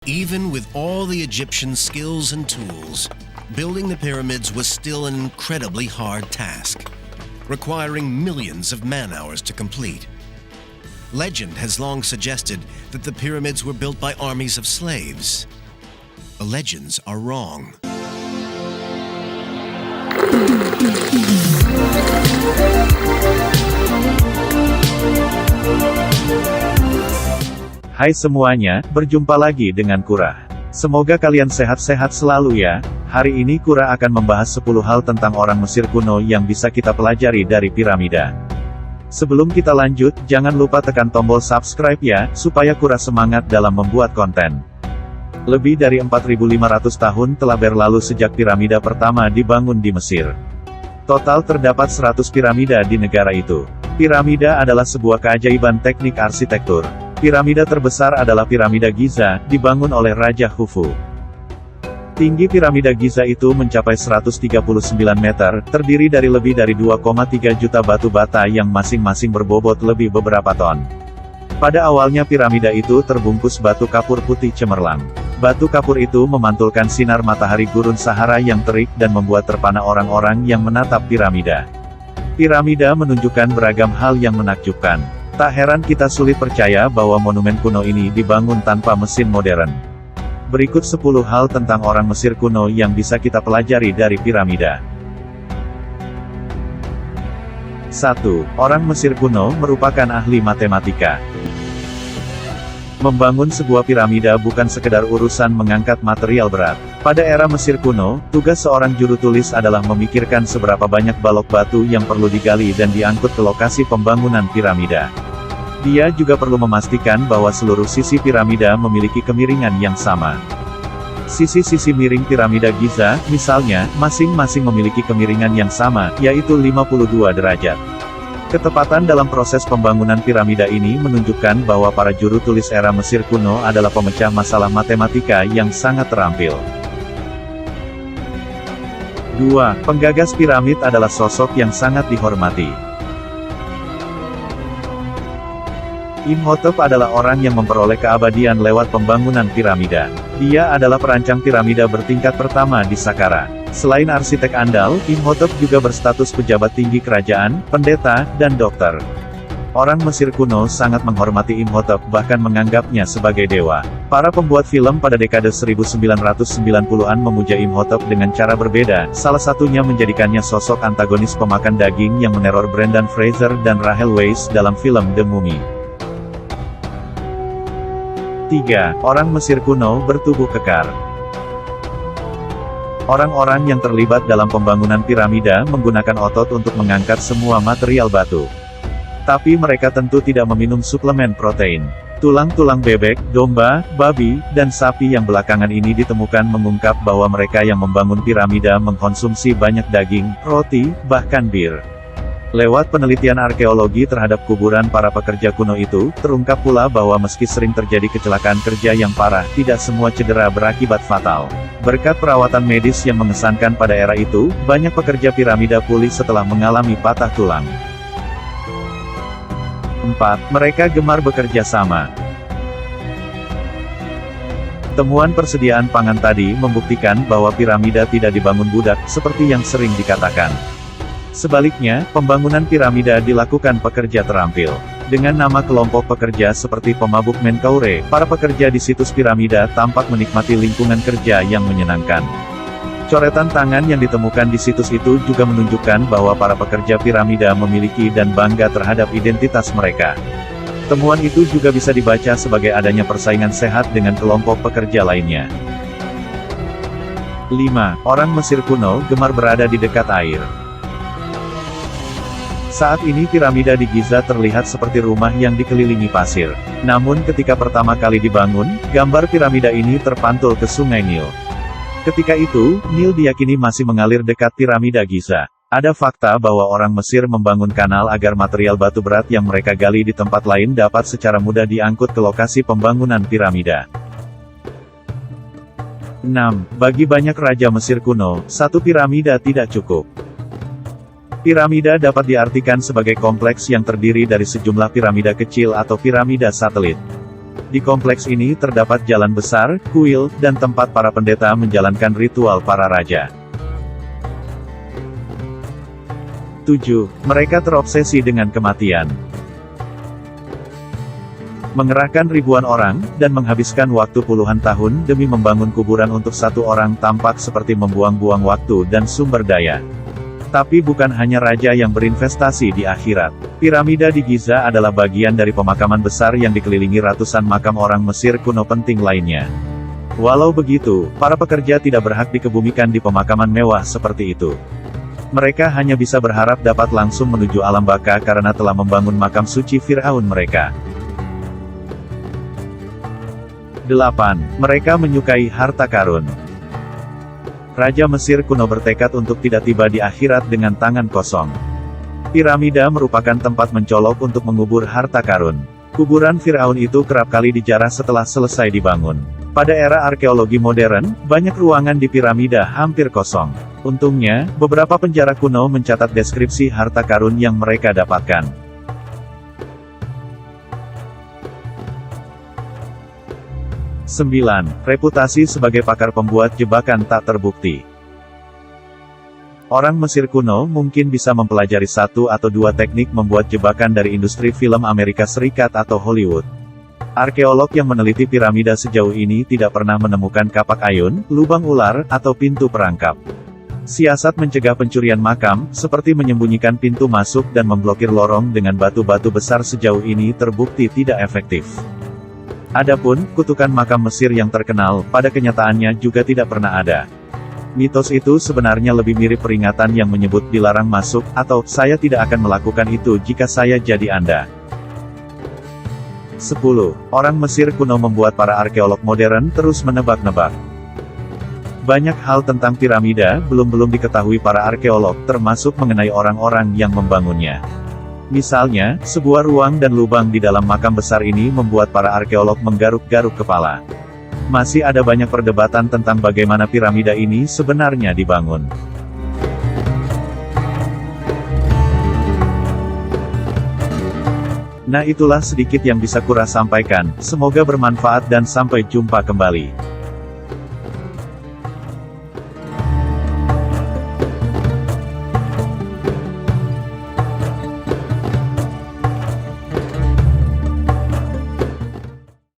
Even with all the Egyptian skills and tools, building the pyramids was still an incredibly hard task, requiring millions of man-hours to complete. Legend has long suggested that the pyramids were built by armies of slaves. The legends are wrong. Hai semuanya, berjumpa lagi dengan Kura. Semoga kalian sehat-sehat selalu ya. Hari ini Kura akan membahas 10 hal tentang orang Mesir kuno yang bisa kita pelajari dari piramida. Sebelum kita lanjut, jangan lupa tekan tombol subscribe ya, supaya Kura semangat dalam membuat konten. Lebih dari 4.500 tahun telah berlalu sejak piramida pertama dibangun di Mesir. Total terdapat 100 piramida di negara itu. Piramida adalah sebuah keajaiban teknik arsitektur. Piramida terbesar adalah piramida Giza, dibangun oleh Raja Khufu. Tinggi piramida Giza itu mencapai 139 meter, terdiri dari lebih dari 2,3 juta batu bata yang masing-masing berbobot lebih beberapa ton. Pada awalnya piramida itu terbungkus batu kapur putih cemerlang. Batu kapur itu memantulkan sinar matahari gurun Sahara yang terik dan membuat terpana orang-orang yang menatap piramida. Piramida menunjukkan beragam hal yang menakjubkan. Tak heran kita sulit percaya bahwa monumen kuno ini dibangun tanpa mesin modern. Berikut 10 hal tentang orang Mesir kuno yang bisa kita pelajari dari piramida. 1. Orang Mesir kuno merupakan ahli matematika. Membangun sebuah piramida bukan sekedar urusan mengangkat material berat. Pada era Mesir kuno, tugas seorang juru tulis adalah memikirkan seberapa banyak balok batu yang perlu digali dan diangkut ke lokasi pembangunan piramida. Dia juga perlu memastikan bahwa seluruh sisi piramida memiliki kemiringan yang sama. Sisi-sisi miring piramida Giza, misalnya, masing-masing memiliki kemiringan yang sama, yaitu 52 derajat. Ketepatan dalam proses pembangunan piramida ini menunjukkan bahwa para juru tulis era Mesir kuno adalah pemecah masalah matematika yang sangat terampil. 2. Penggagas piramid adalah sosok yang sangat dihormati. Imhotep adalah orang yang memperoleh keabadian lewat pembangunan piramida. Dia adalah perancang piramida bertingkat pertama di Saqqara. Selain arsitek andal, Imhotep juga berstatus pejabat tinggi kerajaan, pendeta, dan dokter. Orang Mesir kuno sangat menghormati Imhotep, bahkan menganggapnya sebagai dewa. Para pembuat film pada dekade 1990-an memuja Imhotep dengan cara berbeda, salah satunya menjadikannya sosok antagonis pemakan daging yang meneror Brendan Fraser dan Rachel Weisz dalam film The Mummy. 3. Orang Mesir kuno bertubuh kekar. Orang-orang yang terlibat dalam pembangunan piramida menggunakan otot untuk mengangkat semua material batu. Tapi mereka tentu tidak meminum suplemen protein. Tulang-tulang bebek, domba, babi, dan sapi yang belakangan ini ditemukan mengungkap bahwa mereka yang membangun piramida mengkonsumsi banyak daging, roti, bahkan bir. Lewat penelitian arkeologi terhadap kuburan para pekerja kuno itu, terungkap pula bahwa meski sering terjadi kecelakaan kerja yang parah, tidak semua cedera berakibat fatal. Berkat perawatan medis yang mengesankan pada era itu, banyak pekerja piramida pulih setelah mengalami patah tulang. 4. Mereka gemar bekerja sama. Temuan persediaan pangan tadi membuktikan bahwa piramida tidak dibangun budak, seperti yang sering dikatakan. Sebaliknya, pembangunan piramida dilakukan pekerja terampil. Dengan nama kelompok pekerja seperti pemabuk Menkaure, para pekerja di situs piramida tampak menikmati lingkungan kerja yang menyenangkan. Coretan tangan yang ditemukan di situs itu juga menunjukkan bahwa para pekerja piramida memiliki dan bangga terhadap identitas mereka. Temuan itu juga bisa dibaca sebagai adanya persaingan sehat dengan kelompok pekerja lainnya. 5. Orang Mesir kuno gemar berada di dekat air. Saat ini piramida di Giza terlihat seperti rumah yang dikelilingi pasir. Namun ketika pertama kali dibangun, gambar piramida ini terpantul ke sungai Nil. Ketika itu, Nil diyakini masih mengalir dekat piramida Giza. Ada fakta bahwa orang Mesir membangun kanal agar material batu berat yang mereka gali di tempat lain dapat secara mudah diangkut ke lokasi pembangunan piramida. 6. Bagi banyak raja Mesir kuno, satu piramida tidak cukup. Piramida dapat diartikan sebagai kompleks yang terdiri dari sejumlah piramida kecil atau piramida satelit. Di kompleks ini terdapat jalan besar, kuil, dan tempat para pendeta menjalankan ritual para raja. 7. Mereka terobsesi dengan kematian. Mengerahkan ribuan orang, dan menghabiskan waktu puluhan tahun demi membangun kuburan untuk satu orang tampak seperti membuang-buang waktu dan sumber daya. Tapi bukan hanya raja yang berinvestasi di akhirat. Piramida di Giza adalah bagian dari pemakaman besar yang dikelilingi ratusan makam orang Mesir kuno penting lainnya. Walau begitu, para pekerja tidak berhak dikebumikan di pemakaman mewah seperti itu. Mereka hanya bisa berharap dapat langsung menuju alam baka karena telah membangun makam suci Fir'aun mereka. 8. Mereka menyukai harta karun. Raja Mesir kuno bertekad untuk tidak tiba di akhirat dengan tangan kosong. Piramida merupakan tempat mencolok untuk mengubur harta karun. Kuburan Fir'aun itu kerap kali dijarah setelah selesai dibangun. Pada era arkeologi modern, banyak ruangan di piramida hampir kosong. Untungnya, beberapa penjara kuno mencatat deskripsi harta karun yang mereka dapatkan. 9. Reputasi sebagai pakar pembuat jebakan tak terbukti. Orang Mesir kuno mungkin bisa mempelajari satu atau dua teknik membuat jebakan dari industri film Amerika Serikat atau Hollywood. Arkeolog yang meneliti piramida sejauh ini tidak pernah menemukan kapak ayun, lubang ular, atau pintu perangkap. Siasat mencegah pencurian makam, seperti menyembunyikan pintu masuk dan memblokir lorong dengan batu-batu besar sejauh ini terbukti tidak efektif. Adapun, kutukan makam Mesir yang terkenal, pada kenyataannya juga tidak pernah ada. Mitos itu sebenarnya lebih mirip peringatan yang menyebut dilarang masuk, atau, saya tidak akan melakukan itu jika saya jadi Anda. 10. Orang Mesir kuno membuat para arkeolog modern terus menebak-nebak. Banyak hal tentang piramida belum diketahui para arkeolog, termasuk mengenai orang-orang yang membangunnya. Misalnya, sebuah ruang dan lubang di dalam makam besar ini membuat para arkeolog menggaruk-garuk kepala. Masih ada banyak perdebatan tentang bagaimana piramida ini sebenarnya dibangun. Nah, itulah sedikit yang bisa Kura sampaikan, semoga bermanfaat dan sampai jumpa kembali.